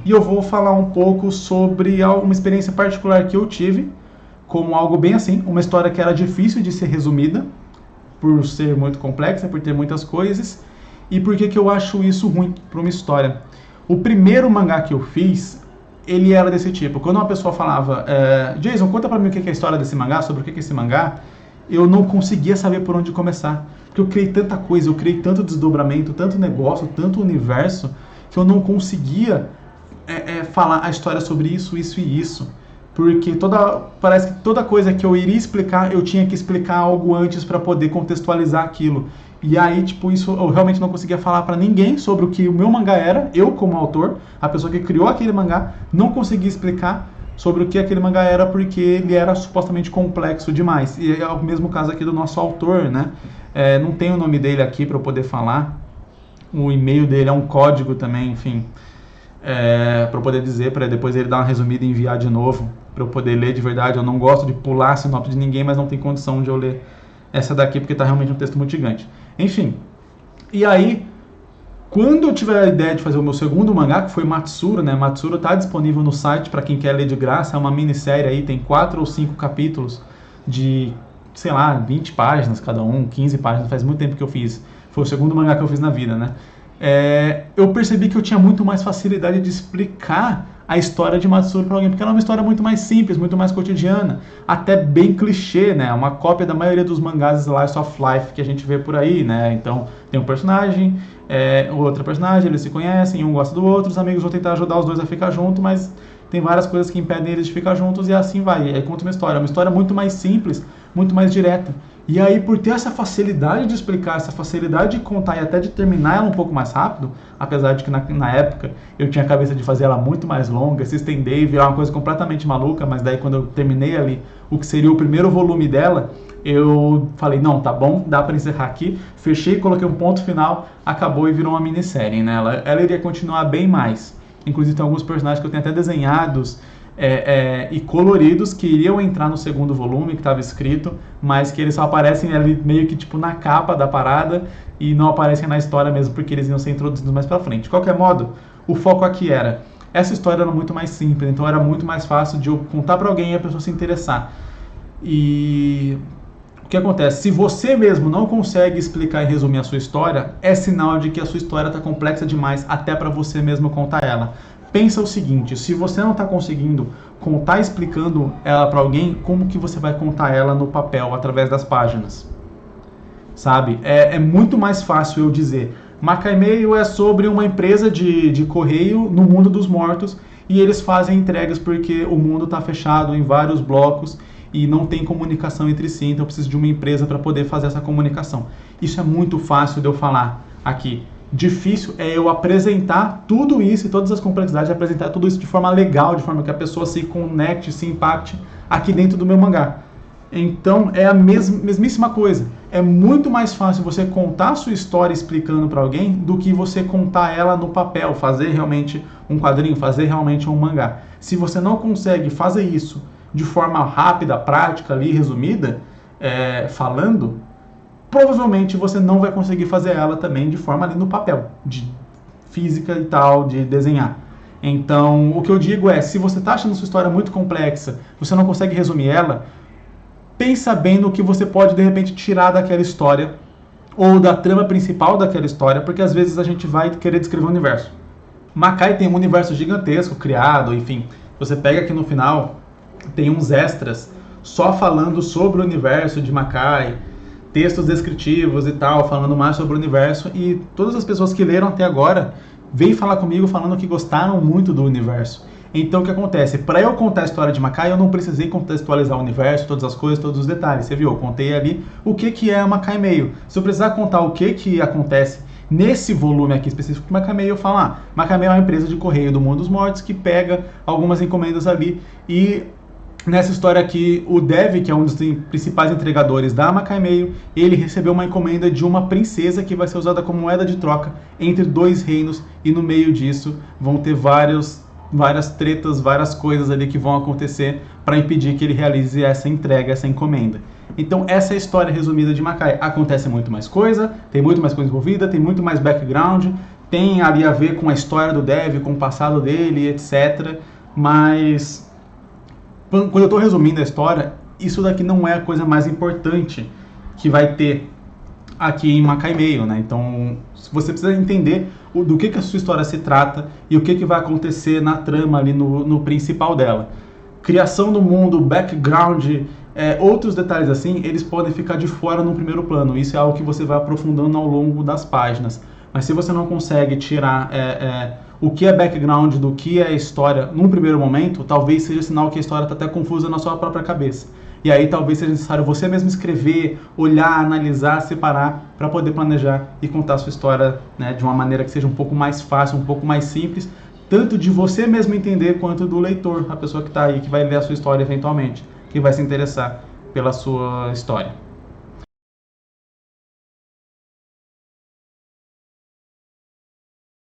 e eu vou falar um pouco sobre uma experiência particular que eu tive, como algo bem assim, uma história que era difícil de ser resumida, por ser muito complexa, por ter muitas coisas, e por que eu acho isso ruim para uma história. O primeiro mangá que eu fiz, ele era desse tipo. Quando uma pessoa falava, Jason, conta pra mim o que é a história desse mangá, sobre o que é esse mangá, eu não conseguia saber por onde começar. Porque eu criei tanta coisa, eu criei tanto desdobramento, tanto negócio, tanto universo, que eu não conseguia falar a história sobre isso, isso e isso. Porque parece que toda coisa que eu iria explicar, eu tinha que explicar algo antes para poder contextualizar aquilo. E aí, tipo, isso eu realmente não conseguia falar para ninguém sobre o que o meu mangá era. Eu, como autor, a pessoa que criou aquele mangá, não conseguia explicar sobre o que aquele mangá era porque ele era supostamente complexo demais. E é o mesmo caso aqui do nosso autor, né? Não tem o nome dele aqui para eu poder falar. O e-mail dele é um código também, enfim. Para eu poder dizer, para depois ele dar uma resumida e enviar de novo, para eu poder ler de verdade. Eu não gosto de pular a sinopse de ninguém, mas não tem condição de eu ler essa daqui, porque está realmente um texto muito gigante. Enfim, e aí, quando eu tiver a ideia de fazer o meu segundo mangá, que foi Matsuro, né? Matsuro está disponível no site para quem quer ler de graça, é uma minissérie aí, tem 4 ou 5 capítulos de, sei lá, 20 páginas cada um, 15 páginas, faz muito tempo que eu fiz. Foi o segundo mangá que eu fiz na vida, né? Eu percebi que eu tinha muito mais facilidade de explicar a história de Matsuro para alguém, porque ela é uma história muito mais simples, muito mais cotidiana, até bem clichê, né? Uma cópia da maioria dos mangás Slice of Life que a gente vê por aí, né? Então, tem um personagem, outro personagem, eles se conhecem, um gosta do outro, os amigos vão tentar ajudar os dois a ficar junto, mas tem várias coisas que impedem eles de ficar juntos e assim vai. E aí conta uma história muito mais simples, muito mais direta. E aí, por ter essa facilidade de explicar, essa facilidade de contar e até de terminar ela um pouco mais rápido, apesar de que na época eu tinha a cabeça de fazer ela muito mais longa, se estender e virar uma coisa completamente maluca, mas daí quando eu terminei ali o que seria o primeiro volume dela, eu falei, não, tá bom, dá pra encerrar aqui, fechei, coloquei um ponto final, acabou e virou uma minissérie, né? Ela iria continuar bem mais. Inclusive tem alguns personagens que eu tenho até desenhados e coloridos que iriam entrar no segundo volume, que estava escrito, mas que eles só aparecem ali meio que tipo na capa da parada e não aparecem na história mesmo, porque eles iam ser introduzidos mais pra frente. De qualquer modo, o foco aqui essa história era muito mais simples, então era muito mais fácil de eu contar pra alguém e a pessoa se interessar. E o que acontece? Se você mesmo não consegue explicar e resumir a sua história, é sinal de que a sua história está complexa demais até para você mesmo contar ela. Pensa o seguinte, se você não está conseguindo contar explicando ela para alguém, como que você vai contar ela no papel, através das páginas? Sabe? É muito mais fácil eu dizer, Macameio é sobre uma empresa de correio no mundo dos mortos e eles fazem entregas porque o mundo está fechado em vários blocos e não tem comunicação entre si, então eu preciso de uma empresa para poder fazer essa comunicação. Isso é muito fácil de eu falar aqui. Difícil é eu apresentar tudo isso e todas as complexidades, apresentar tudo isso de forma legal, de forma que a pessoa se conecte, se impacte aqui dentro do meu mangá. Então é a mesmíssima coisa. É muito mais fácil você contar a sua história explicando para alguém do que você contar ela no papel, fazer realmente um quadrinho, fazer realmente um mangá. Se você não consegue fazer isso de forma rápida, prática, ali, resumida, falando, provavelmente você não vai conseguir fazer ela também de forma ali no papel, de física e tal, de desenhar. Então, o que eu digo se você está achando sua história muito complexa, você não consegue resumir ela, pensa bem no que você pode, de repente, tirar daquela história, ou da trama principal daquela história, porque às vezes a gente vai querer descrever o universo. Makai tem um universo gigantesco criado, enfim, você pega aqui no final, tem uns extras só falando sobre o universo de Makai, textos descritivos e tal, falando mais sobre o universo, e todas as pessoas que leram até agora vêm falar comigo falando que gostaram muito do universo. Então o que acontece? Para eu contar a história de Makai, eu não precisei contextualizar o universo, todas as coisas, todos os detalhes. Você viu? Eu contei ali o que é a Macameio. Se eu precisar contar o que acontece nesse volume aqui específico de Macameio, eu falo, Macameio é uma empresa de correio do mundo dos mortos que pega algumas encomendas ali e nessa história aqui, o Dev, que é um dos principais entregadores da Macameio, ele recebeu uma encomenda de uma princesa que vai ser usada como moeda de troca entre dois reinos, e no meio disso vão ter várias tretas, várias coisas ali que vão acontecer para impedir que ele realize essa entrega, essa encomenda. Então essa é a história resumida de Makai. Acontece muito mais coisa, tem muito mais coisa envolvida, tem muito mais background, tem ali a ver com a história do dev, com o passado dele, etc. Mas quando eu estou resumindo a história, isso daqui não é a coisa mais importante que vai ter aqui em Makai Mail, né? Então, você precisa entender do que a sua história se trata e o que vai acontecer na trama ali no principal dela. Criação do mundo, background, outros detalhes assim, eles podem ficar de fora no primeiro plano. Isso é algo que você vai aprofundando ao longo das páginas. Mas se você não consegue tirar o que é background do que é história num primeiro momento, talvez seja sinal que a história está até confusa na sua própria cabeça. E aí talvez seja necessário você mesmo escrever, olhar, analisar, separar, para poder planejar e contar a sua história, né, de uma maneira que seja um pouco mais fácil, um pouco mais simples, tanto de você mesmo entender quanto do leitor, a pessoa que está aí, que vai ler a sua história eventualmente, que vai se interessar pela sua história.